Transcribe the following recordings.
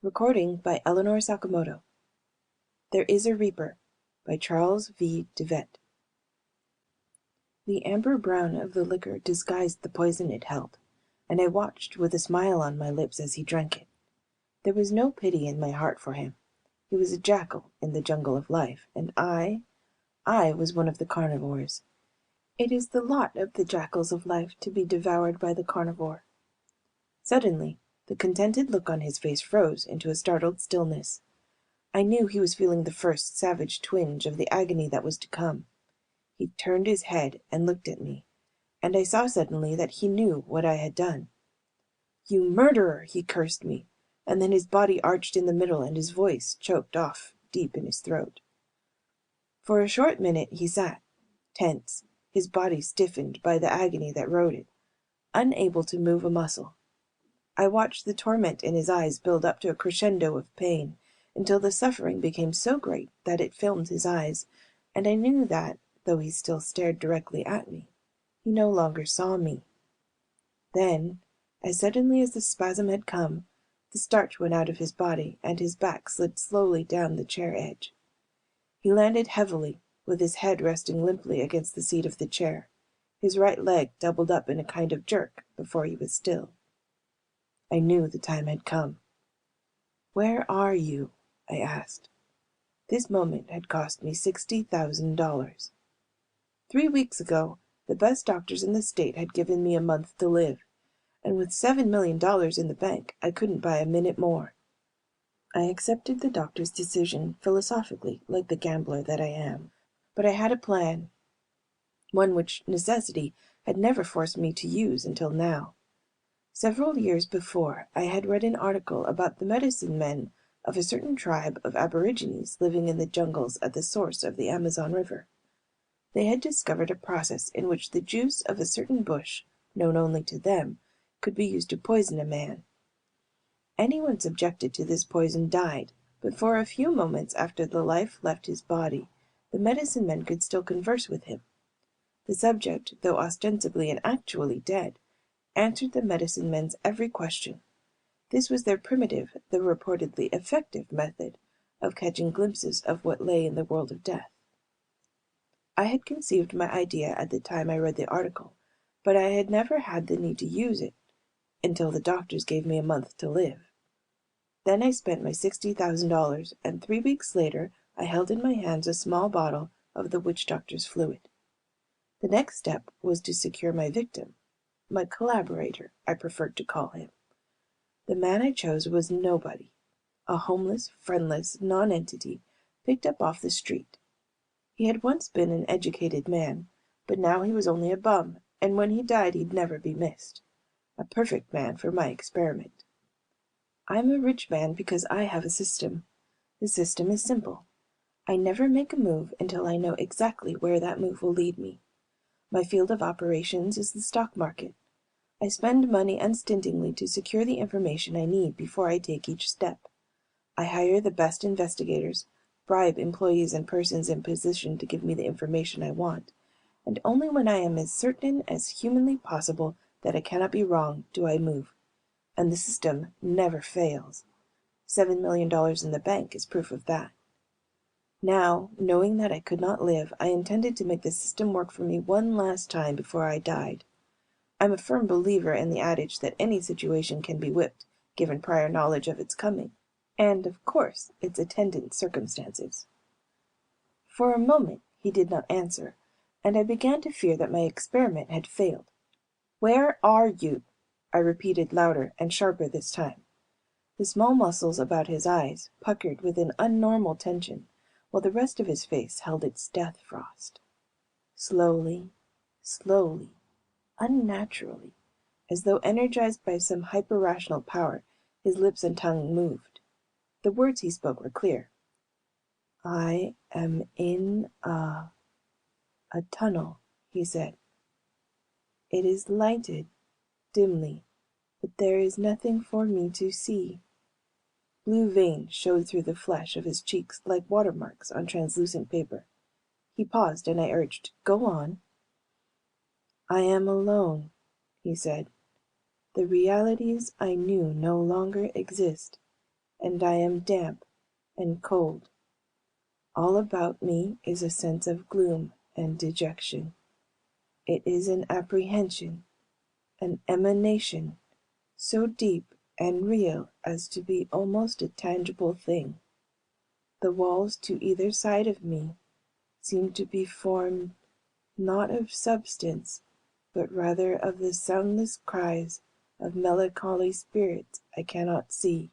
Recording by Eleanor Sakamoto. There is a Reaper by Charles V. DeVette. The amber brown of the liquor disguised the poison it held, and I watched with a smile on my lips as he drank it. There was no pity in my heart for him. He was a jackal in the jungle of life, and I was one of the carnivores. It is the lot of the jackals of life to be devoured by the carnivore. Suddenly, the contented look on his face froze into a startled stillness. I knew he was feeling the first savage twinge of the agony that was to come. He turned his head and looked at me, and I saw suddenly that he knew what I had done. "You murderer!" he cursed me, and then his body arched in the middle and his voice choked off deep in his throat. For a short minute he sat, tense, his body stiffened by the agony that rode it, unable to move a muscle. I watched the torment in his eyes build up to a crescendo of pain, until the suffering became so great that it filmed his eyes, and I knew that, though he still stared directly at me, he no longer saw me. Then, as suddenly as the spasm had come, the starch went out of his body, and his back slid slowly down the chair edge. He landed heavily, with his head resting limply against the seat of the chair, his right leg doubled up in a kind of jerk before he was still. I knew the time had come. "Where are you?" I asked. This moment had cost me $60,000. 3 weeks ago, the best doctors in the state had given me a month to live, and with $7 million in the bank, I couldn't buy a minute more. I accepted the doctor's decision philosophically, like the gambler that I am, but I had a plan, one which necessity had never forced me to use until now. Several years before, I had read an article about the medicine men of a certain tribe of aborigines living in the jungles at the source of the Amazon River. They had discovered a process in which the juice of a certain bush, known only to them, could be used to poison a man. Anyone subjected to this poison died, but for a few moments after the life left his body, the medicine men could still converse with him. The subject, though ostensibly and actually dead, answered the medicine men's every question. This was their primitive, though reportedly effective, method of catching glimpses of what lay in the world of death. I had conceived my idea at the time I read the article, but I had never had the need to use it until the doctors gave me a month to live. Then I spent my $60,000, and 3 weeks later I held in my hands a small bottle of the witch doctor's fluid. The next step was to secure my victim. My collaborator, I preferred to call him. The man I chose was nobody, a homeless, friendless nonentity picked up off the street. He had once been an educated man, but now he was only a bum, and when he died he'd never be missed. A perfect man for my experiment. I'm a rich man because I have a system. The system is simple. I never make a move until I know exactly where that move will lead me. My field of operations is the stock market. I spend money unstintingly to secure the information I need before I take each step. I hire the best investigators, bribe employees and persons in position to give me the information I want, and only when I am as certain as humanly possible that I cannot be wrong do I move. And the system never fails. $7 million in the bank is proof of that. Now, knowing that I could not live, I intended to make the system work for me one last time before I died. I'm a firm believer in the adage that any situation can be whipped, given prior knowledge of its coming, and, of course, its attendant circumstances. For a moment he did not answer, and I began to fear that my experiment had failed. "Where are you?" I repeated louder and sharper this time. The small muscles about his eyes puckered with an unnormal tension, while the rest of his face held its death frost. Slowly, slowly, unnaturally, as though energized by some hyper-rational power, his lips and tongue moved. The words he spoke were clear. "I am in a tunnel," he said. "It is lighted, dimly, but there is nothing for me to see." Blue veins showed through the flesh of his cheeks like watermarks on translucent paper. He paused, and I urged, "Go on." "I am alone," he said. "The realities I knew no longer exist. and I am damp and cold. All about me is a sense of gloom and dejection. It is an apprehension, an emanation, so deep and real as to be almost a tangible thing. The walls to either side of me seem to be formed not of substance, but rather of the soundless cries of melancholy spirits I cannot see.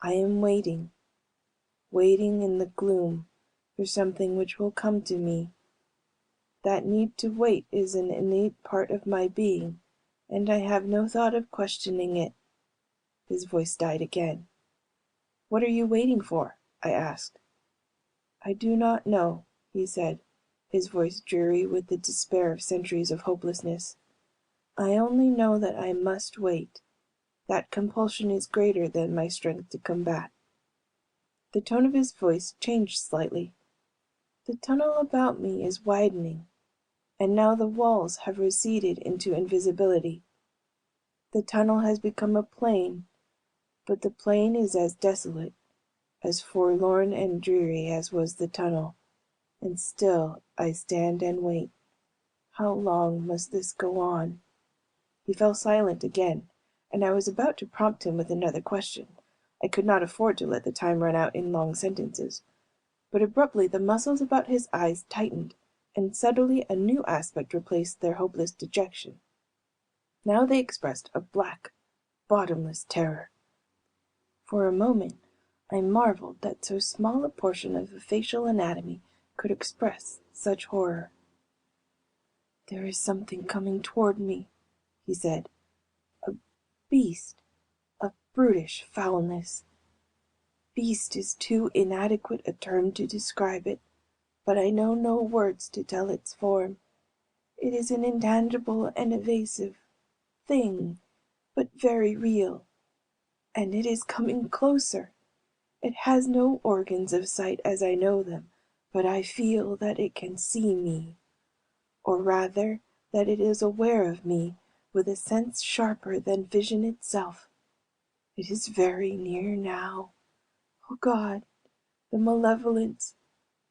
I am waiting, waiting in the gloom for something which will come to me. That need to wait is an innate part of my being, and I have no thought of questioning it. His voice died again. "What are you waiting for?" I asked. "I do not know," he said, his voice dreary with the despair of centuries of hopelessness. "I only know that I must wait. That compulsion is greater than my strength to combat." The tone of his voice changed slightly. "The tunnel about me is widening, and now the walls have receded into invisibility. The tunnel has become a plain, but the plain is as desolate, as forlorn and dreary as was the tunnel, and still I stand and wait. How long must this go on?" He fell silent again, and I was about to prompt him with another question. I could not afford to let the time run out in long sentences. But abruptly the muscles about his eyes tightened, and subtly a new aspect replaced their hopeless dejection. Now they expressed a black, bottomless terror. For a moment I marveled that so small a portion of the facial anatomy could express such horror. "There is something coming toward me," he said. "A beast, of brutish foulness. Beast is too inadequate a term to describe it, but I know no words to tell its form. It is an intangible and evasive thing, but very real. And it is coming closer. It has no organs of sight as I know them, but I feel that it can see me, or rather that it is aware of me with a sense sharper than vision itself. It is very near now. Oh God, the malevolence,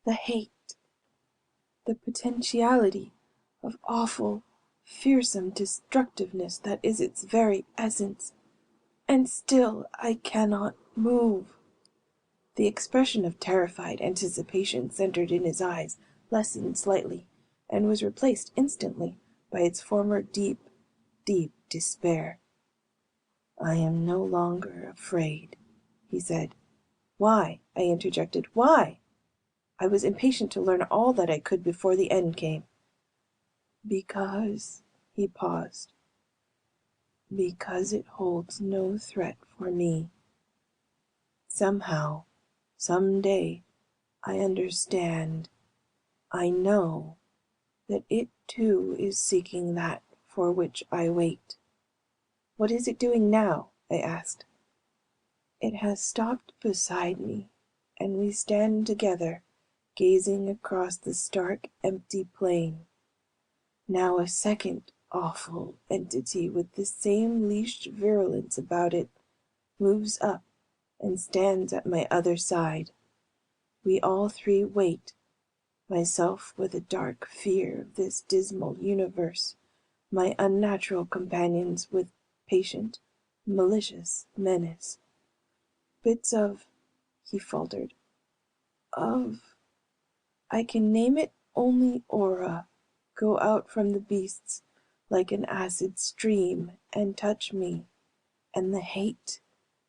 the hate, the potentiality of awful, fearsome destructiveness that is its very essence. And still I cannot move." The expression of terrified anticipation centered in his eyes lessened slightly, and was replaced instantly by its former deep, deep despair. "I am no longer afraid," he said. "Why?" I interjected. "Why?" I was impatient to learn all that I could before the end came. "Because," he paused, "because it holds no threat for me. Somehow, some day, I understand, I know, that it too is seeking that for which I wait." "What is it doing now?" I asked. "It has stopped beside me, and we stand together, gazing across the stark, empty plain. Now a second awful entity with the same leashed virulence about it moves up and stands at my other side. We all three wait, myself with a dark fear of this dismal universe, my unnatural companions with patient, malicious menace. Bits of," he faltered, "of, I can name it only aura, go out from the beasts like an acid stream and touch me, and the hate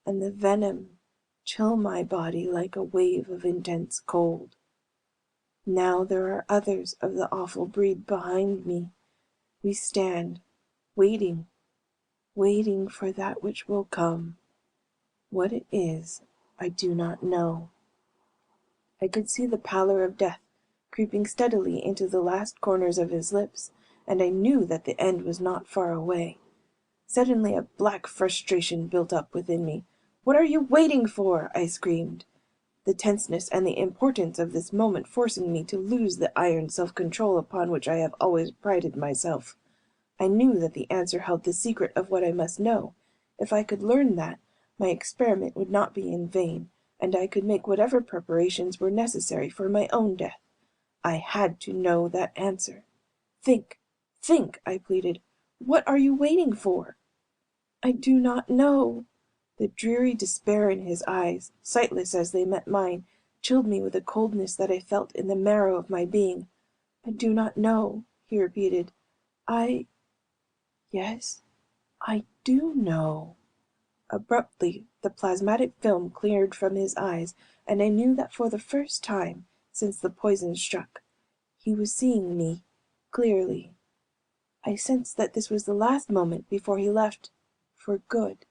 and the venom chill my body like a wave of intense cold. Now there are others of the awful breed behind me. We stand, waiting, waiting for that which will come. What it is, I do not know." I could see the pallor of death creeping steadily into the last corners of his lips, and I knew that the end was not far away. Suddenly a black frustration built up within me. "What are you waiting for?" I screamed, the tenseness and the importance of this moment forcing me to lose the iron self-control upon which I have always prided myself. I knew that the answer held the secret of what I must know. If I could learn that, My experiment would not be in vain, and I could make whatever preparations were necessary for my own death. I had to know that answer. "Think, think!" I pleaded. "What are you waiting for?" "I do not know." The dreary despair in his eyes, sightless as they met mine, chilled me with a coldness that I felt in the marrow of my being. "I do not know," he repeated. "I yes, I do know." Abruptly the plasmatic film cleared from his eyes, and I knew that for the first time since the poison struck, he was seeing me clearly. I sensed that this was the last moment before he left for good.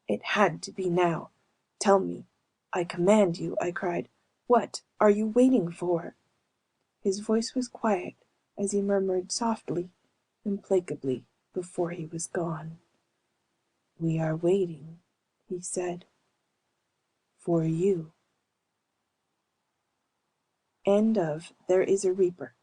It had to be now. "Tell me, I command you," I cried. "What are you waiting for?" His voice was quiet as he murmured softly, implacably, before he was gone. "We are waiting," he said, "for you." End of There Is a Reaper.